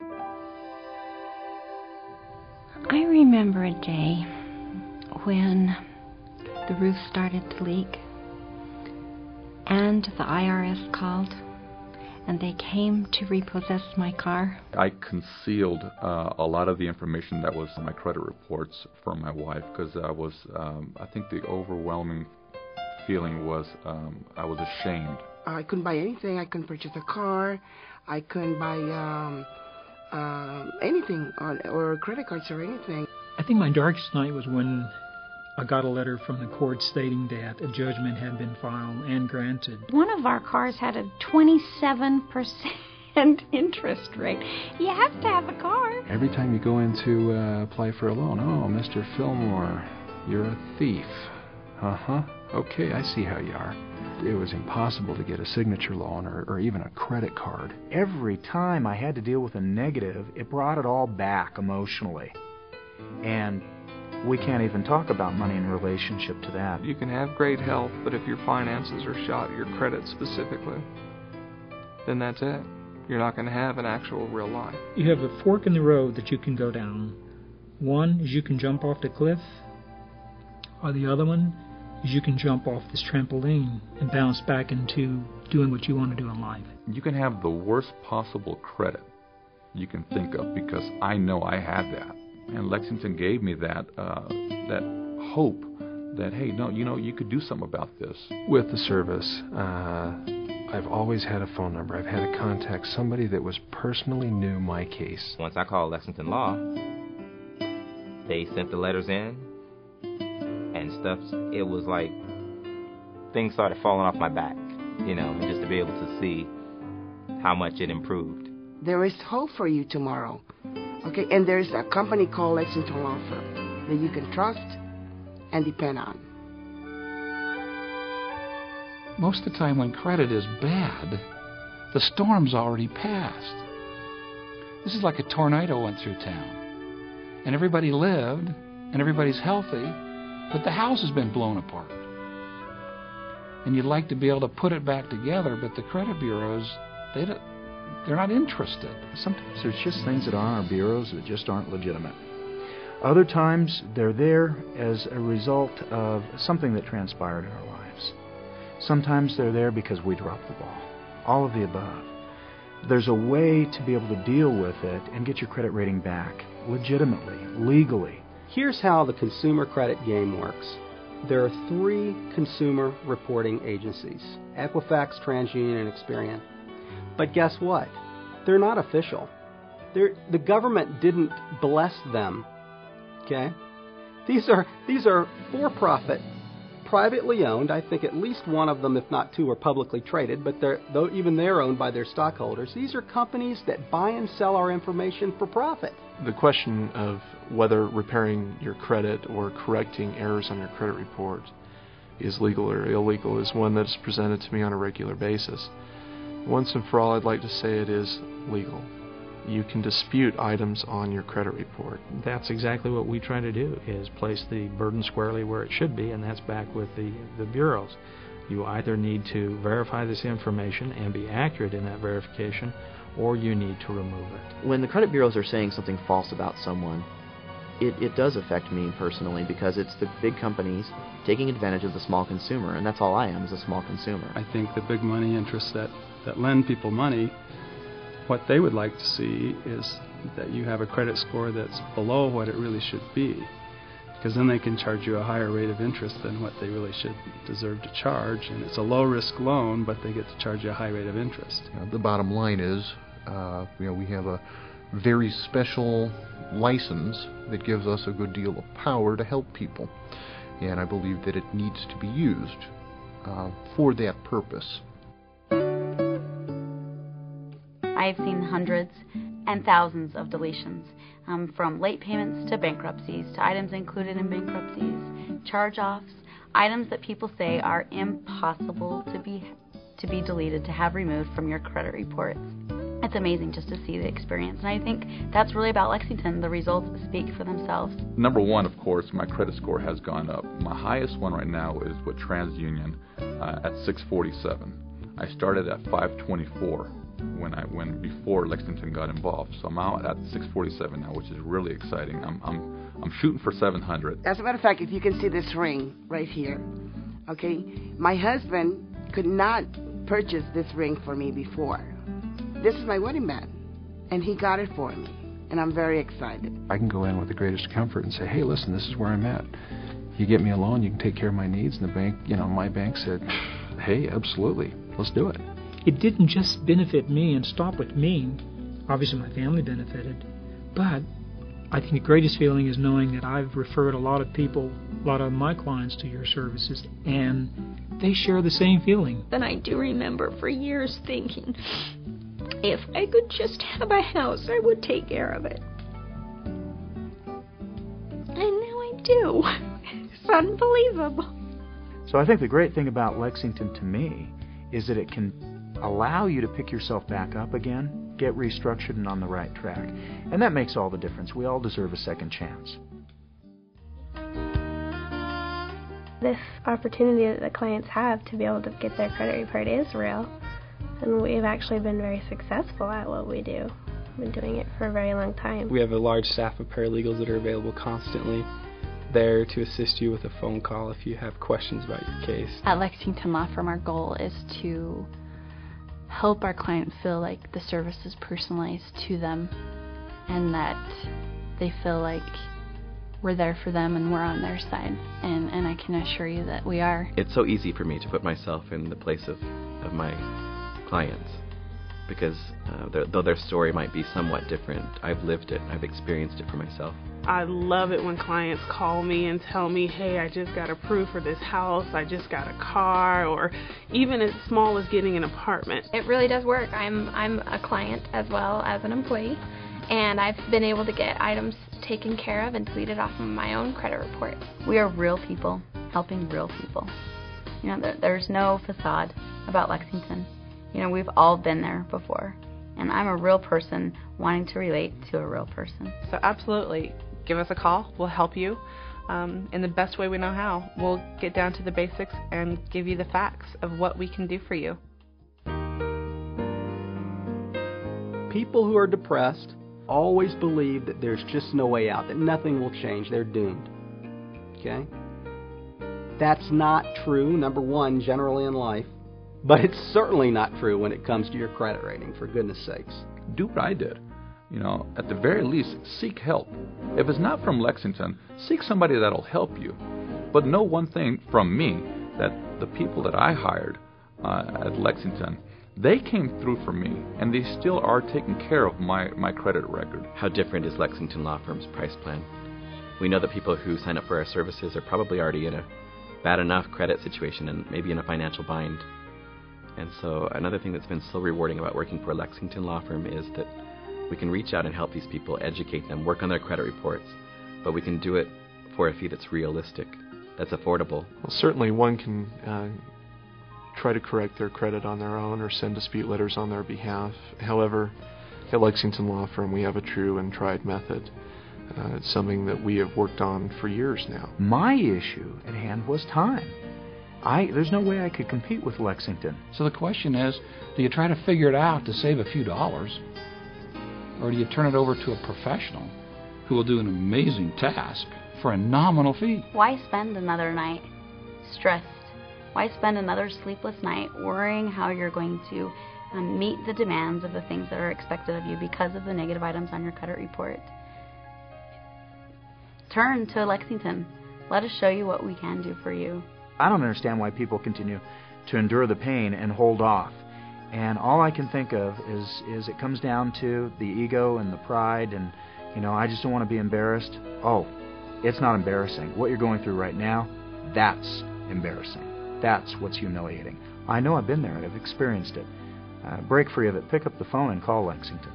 I remember a day when the roof started to leak and the IRS called and they came to repossess my car. I concealed a lot of the information that was on my credit reports from my wife because I think the overwhelming feeling was I was ashamed. I couldn't buy anything. I couldn't purchase a car. I couldn't buy anything or credit cards or anything. I think my darkest night was when I got a letter from the court stating that a judgment had been filed and granted. One of our cars had a 27% interest rate. You have to have a car. Every time you go in to apply for a loan, oh, Mr. Fillmore, you're a thief. Uh-huh. Okay, I see how you are. It was impossible to get a signature loan or even a credit card. Every time I had to deal with a negative, it brought it all back emotionally. And we can't even talk about money in relationship to that. You can have great health, but if your finances are shot, your credit specifically, then that's it. You're not going to have an actual real life. You have a fork in the road that you can go down. One is you can jump off the cliff, or the other one is you can jump off this trampoline and bounce back into doing what you want to do in life. You can have the worst possible credit you can think of because I know I had that. And Lexington gave me that hope that, hey, no, you could do something about this. With the service, I've always had a phone number. I've had to contact somebody that was personally knew my case. Once I called Lexington Law, they sent the letters in and stuff. It was like things started falling off my back, and just to be able to see how much it improved. There is hope for you tomorrow. Okay, and there's a company called Lexington Law Firm that you can trust and depend on. Most of the time when credit is bad, the storm's already passed. This is like a tornado went through town. And everybody lived, and everybody's healthy, but the house has been blown apart. And you'd like to be able to put it back together, but the credit bureaus, they're not interested. Sometimes there's just things that are on our bureaus that just aren't legitimate. Other times they're there as a result of something that transpired in our lives. Sometimes they're there because we dropped the ball. All of the above. There's a way to be able to deal with it and get your credit rating back legitimately, legally. Here's how the consumer credit game works. There are 3 consumer reporting agencies: Equifax, TransUnion, and Experian. But guess what? They're not official. The government didn't bless them. Okay? These are for-profit, privately owned. I think at least one of them, if not 2, are publicly traded, but they're owned by their stockholders. These are companies that buy and sell our information for profit. The question of whether repairing your credit or correcting errors on your credit report is legal or illegal is one that's presented to me on a regular basis. Once and for all, I'd like to say it is legal. You can dispute items on your credit report. That's exactly what we try to do, is place the burden squarely where it should be, and that's back with the bureaus. You either need to verify this information and be accurate in that verification, or you need to remove it. When the credit bureaus are saying something false about someone, it does affect me personally, because it's the big companies taking advantage of the small consumer, and that's all I am, is a small consumer. I think the big money interests that lend people money, what they would like to see is that you have a credit score that's below what it really should be, because then they can charge you a higher rate of interest than what they really should deserve to charge, and it's a low-risk loan, but they get to charge you a high rate of interest. The bottom line is, we have a very special license that gives us a good deal of power to help people, and I believe that it needs to be used for that purpose. I've seen hundreds and thousands of deletions, from late payments to bankruptcies, to items included in bankruptcies, charge-offs, items that people say are impossible to be deleted, to have removed from your credit reports. It's amazing just to see the experience, and I think that's really about Lexington. The results speak for themselves. Number one, of course, my credit score has gone up. My highest one right now is with TransUnion at 647. I started at 524 when before Lexington got involved. So I'm out at 647 now, which is really exciting. I'm shooting for 700. As a matter of fact, if you can see this ring right here, okay, my husband could not purchase this ring for me before. This is my wedding band, and he got it for me, and I'm very excited. I can go in with the greatest comfort and say, hey, listen, this is where I'm at. You get me a loan, you can take care of my needs. And the bank, my bank said, hey, absolutely, let's do it. It didn't just benefit me and stop with me. Obviously, my family benefited. But I think the greatest feeling is knowing that I've referred a lot of people, a lot of my clients to your services, and they share the same feeling. And I do remember for years thinking, if I could just have a house, I would take care of it. And now I do. It's unbelievable. So I think the great thing about Lexington to me is that it can allow you to pick yourself back up again, get restructured and on the right track. And that makes all the difference. We all deserve a second chance. This opportunity that the clients have to be able to get their credit report is real. And we've actually been very successful at what we do. We've been doing it for a very long time. We have a large staff of paralegals that are available constantly, there to assist you with a phone call if you have questions about your case. At Lexington Law Firm, our goal is to help our client feel like the service is personalized to them and that they feel like we're there for them and we're on their side. And I can assure you that we are. It's so easy for me to put myself in the place of my clients because though their story might be somewhat different, I've lived it, I've experienced it for myself. I love it when clients call me and tell me, hey, I just got approved for this house, I just got a car, or even as small as getting an apartment. It really does work. I'm a client as well as an employee, and I've been able to get items taken care of and deleted off of my own credit report. We are real people helping real people. There's no facade about Lexington. We've all been there before. And I'm a real person wanting to relate to a real person. So absolutely, give us a call. We'll help you in the best way we know how. We'll get down to the basics and give you the facts of what we can do for you. People who are depressed always believe that there's just no way out, that nothing will change. They're doomed. Okay? That's not true, number one, generally in life. But it's certainly not true when it comes to your credit rating, for goodness sakes. Do what I did. At the very least, seek help. If it's not from Lexington, seek somebody that'll help you. But know one thing from me, that the people that I hired at Lexington, they came through for me, and they still are taking care of my credit record. How different is Lexington Law Firm's price plan? We know that people who sign up for our services are probably already in a bad enough credit situation and maybe in a financial bind. And so another thing that's been so rewarding about working for a Lexington Law Firm is that we can reach out and help these people, educate them, work on their credit reports, but we can do it for a fee that's realistic, that's affordable. Well, certainly one can try to correct their credit on their own or send dispute letters on their behalf. However, at Lexington Law Firm, we have a true and tried method. It's something that we have worked on for years now. My issue at hand was time. There's no way I could compete with Lexington. So the question is, do you try to figure it out to save a few dollars, or do you turn it over to a professional who will do an amazing task for a nominal fee? Why spend another night stressed? Why spend another sleepless night worrying how you're going to meet the demands of the things that are expected of you because of the negative items on your credit report? Turn to Lexington. Let us show you what we can do for you. I don't understand why people continue to endure the pain and hold off. And all I can think of is it comes down to the ego and the pride and, I just don't want to be embarrassed. Oh, it's not embarrassing. What you're going through right now, that's embarrassing. That's what's humiliating. I know I've been there and I've experienced it. Break free of it. Pick up the phone and call Lexington.